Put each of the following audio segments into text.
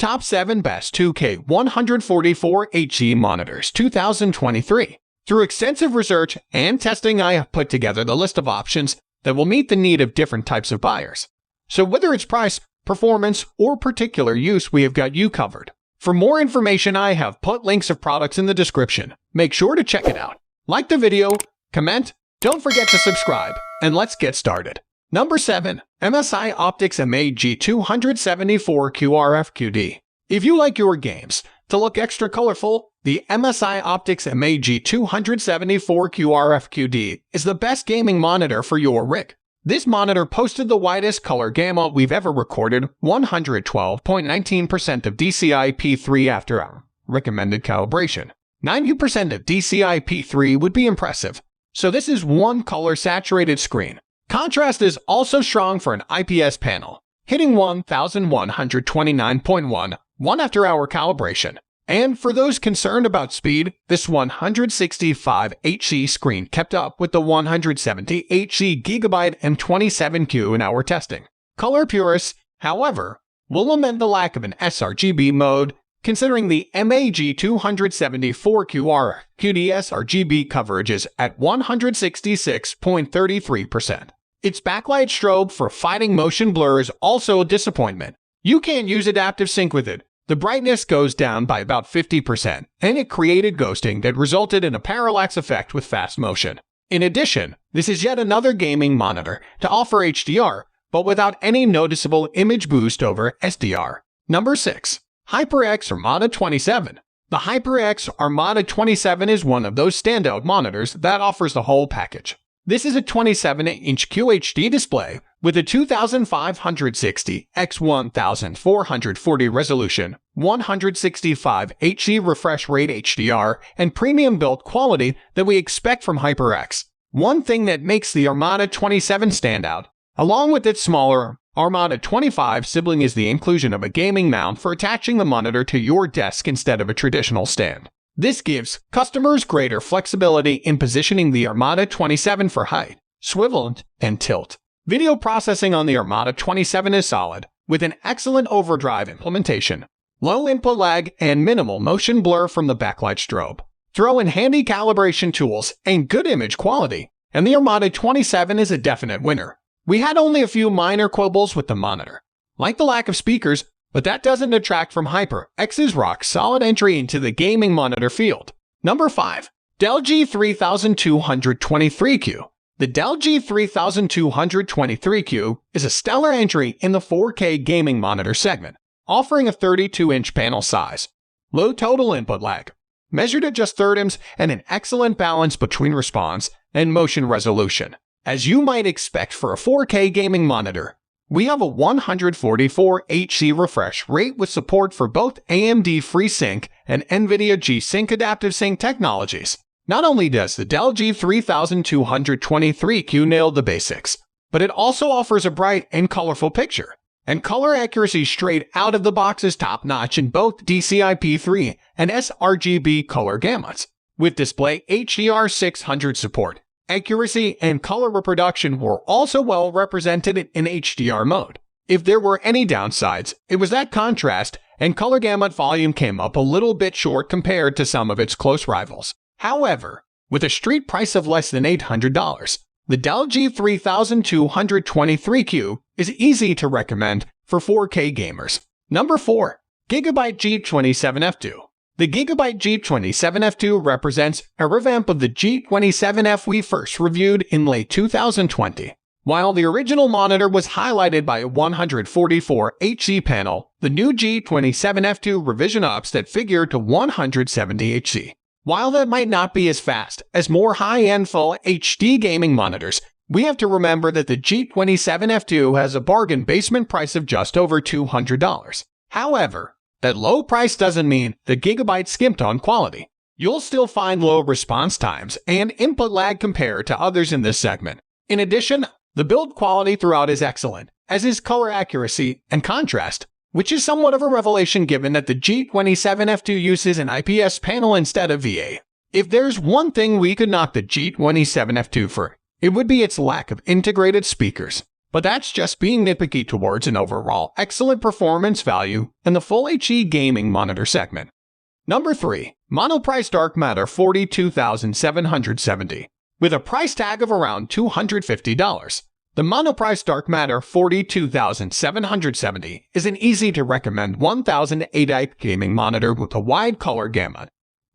Top 7 Best 2K 144Hz Monitors 2023. Through extensive research and testing, I have put together the list of options that will meet the need of different types of buyers. So whether it's price, performance, or particular use, we have got you covered. For more information, I have put links of products in the description. Make sure to check it out. Like the video, comment, don't forget to subscribe, and let's get started. Number 7. MSI Optix MAG274QRF-QD. If you like your games to look extra colorful, the MSI Optix MAG274QRF-QD is the best gaming monitor for your rig. This monitor posted the widest color gamut we've ever recorded, 112.19% of DCI-P3 after our recommended calibration. 90% of DCI-P3 would be impressive, so this is one color saturated screen. Contrast is also strong for an IPS panel, hitting 1129.1 after hour calibration. And for those concerned about speed, this 165Hz screen kept up with the 170Hz GB and 27Q in our testing. Color purists, however, will lament the lack of an sRGB mode, considering the MAG274QD sRGB coverage is at 166.33%. Its backlight strobe for fighting motion blur is also a disappointment. You can't use adaptive sync with it. The brightness goes down by about 50%, and it created ghosting that resulted in a parallax effect with fast motion. In addition, this is yet another gaming monitor to offer HDR, but without any noticeable image boost over SDR. Number 6. HyperX Armada 27. The HyperX Armada 27 is one of those standout monitors that offers the whole package. This is a 27-inch QHD display with a 2560 x 1440 resolution, 165 Hz refresh rate HDR, and premium build quality that we expect from HyperX. One thing that makes the Armada 27 stand out, along with its smaller Armada 25 sibling, is the inclusion of a gaming mount for attaching the monitor to your desk instead of a traditional stand. This gives customers greater flexibility in positioning the Armada 27 for height, swivel, and tilt. Video processing on the Armada 27 is solid, with an excellent overdrive implementation, low input lag, and minimal motion blur from the backlight strobe. Throw in handy calibration tools and good image quality, and the Armada 27 is a definite winner. We had only a few minor quibbles with the monitor, like the lack of speakers, but that doesn't detract from HyperX's rock-solid entry into the gaming monitor field. Number 5. Dell G3223Q. The Dell G3223Q is a stellar entry in the 4K gaming monitor segment, offering a 32-inch panel size, low total input lag, measured at just 30 ms, and an excellent balance between response and motion resolution. As you might expect for a 4K gaming monitor, we have a 144 Hz refresh rate with support for both AMD FreeSync and NVIDIA G-Sync adaptive sync technologies. Not only does the Dell G3223Q nail the basics, but it also offers a bright and colorful picture, and color accuracy straight out of the box is top-notch in both DCI-P3 and sRGB color gamuts. With display HDR 600 support, accuracy and color reproduction were also well represented in HDR mode. If there were any downsides, it was that contrast and color gamut volume came up a little bit short compared to some of its close rivals. However, with a street price of less than $800, the Dell G3223Q is easy to recommend for 4K gamers. Number 4. Gigabyte G27F2. The Gigabyte G27F2 represents a revamp of the G27F we first reviewed in late 2020. While the original monitor was highlighted by a 144 Hz panel, the new G27F2 revision ups that figure to 170 Hz. While that might not be as fast as more high-end full HD gaming monitors, we have to remember that the G27F2 has a bargain basement price of just over $200. However, that low price doesn't mean the Gigabyte skimped on quality. You'll still find low response times and input lag compared to others in this segment. In addition, the build quality throughout is excellent, as is color accuracy and contrast, which is somewhat of a revelation given that the G27F2 uses an IPS panel instead of VA. If there's one thing we could knock the G27F2 for, it would be its lack of integrated speakers. But that's just being nitpicky towards an overall excellent performance value in the Full HD gaming monitor segment. Number 3. Monoprice Dark Matter 42,770. With a price tag of around $250, the Monoprice Dark Matter 42,770 is an easy-to-recommend 1080p gaming monitor with a wide color gamut,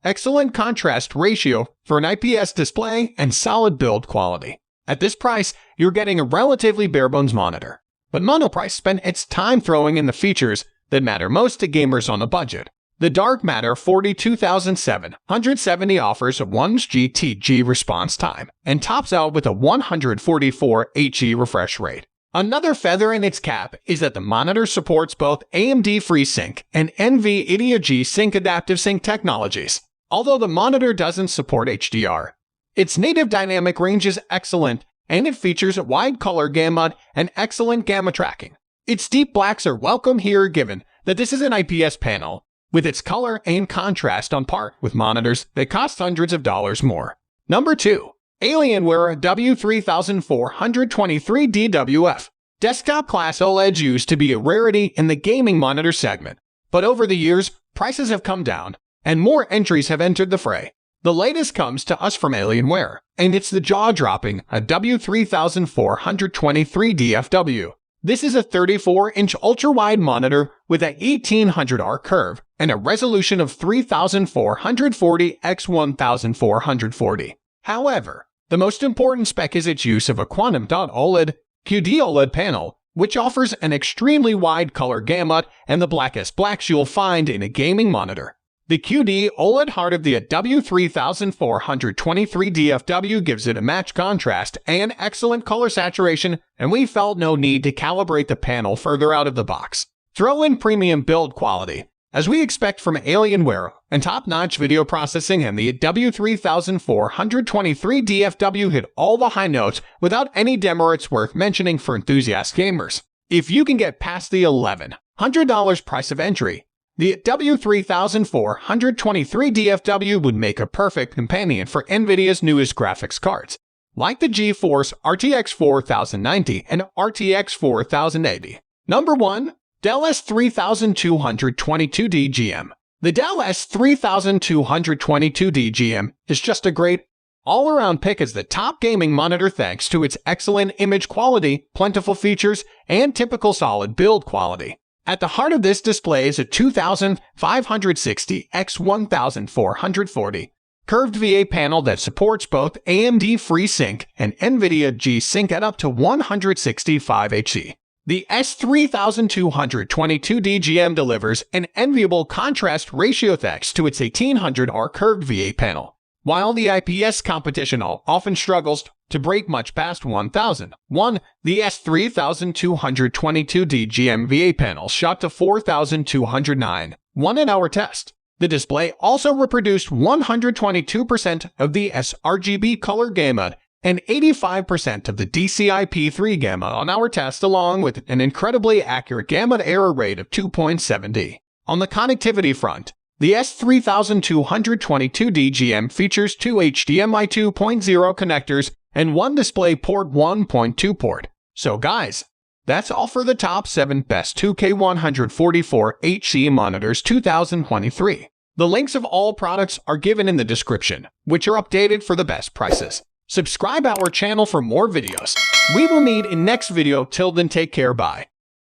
excellent contrast ratio for an IPS display, and solid build quality. At this price, you're getting a relatively bare-bones monitor, but Monoprice spent its time throwing in the features that matter most to gamers on a budget. The Dark Matter 42,770 offers a 1 GTG response time and tops out with a 144 Hz refresh rate. Another feather in its cap is that the monitor supports both AMD FreeSync and NVIDIA G-Sync Adaptive Sync technologies. Although the monitor doesn't support HDR, its native dynamic range is excellent, and it features a wide color gamut and excellent gamma tracking. Its deep blacks are welcome here given that this is an IPS panel, with its color and contrast on par with monitors that cost hundreds of dollars more. Number 2. Alienware W3423 DWF. Desktop class OLEDs used to be a rarity in the gaming monitor segment, but over the years, prices have come down, and more entries have entered the fray. The latest comes to us from Alienware, and it's the jaw-dropping W3423 DFW. This is a 34-inch ultra-wide monitor with a 1800R curve and a resolution of 3440 x 1440. However, the most important spec is its use of a Quantum Dot OLED QD-OLED panel, which offers an extremely wide color gamut and the blackest blacks you'll find in a gaming monitor. The QD OLED heart of the W3423 DFW gives it a matched contrast and excellent color saturation, and we felt no need to calibrate the panel further out of the box. Throw in premium build quality, as we expect from Alienware, and top-notch video processing, and the W3423 DFW hit all the high notes without any demerits worth mentioning for enthusiast gamers. If you can get past the $1,100 price of entry, the W3423 DFW would make a perfect companion for NVIDIA's newest graphics cards, like the GeForce RTX 4090 and RTX 4080. Number 1. Dell S3222 DGM. The Dell S3222 DGM is just a great all-around pick as the top gaming monitor thanks to its excellent image quality, plentiful features, and typical solid build quality. At the heart of this display is a 2560 x 1440 curved VA panel that supports both AMD FreeSync and NVIDIA G-Sync at up to 165 Hz. The S3222 DGM delivers an enviable contrast ratio thanks to its 1800R curved VA panel, while the IPS competition often struggles to break much past 1000. The S3222 DGM VA panel shot to 4209 in our test. The display also reproduced 122% of the sRGB color gamut and 85% of the DCI-P3 gamma on our test, along with an incredibly accurate gamma error rate of 2.7D. On the connectivity front, the S3222 DGM features two HDMI 2.0 connectors and one DisplayPort 1.2 port. So guys, that's all for the top 7 best 2K 144 Hz monitors 2023. The links of all products are given in the description, which are updated for the best prices. Subscribe our channel for more videos. We will meet in next video. Till then, take care, bye.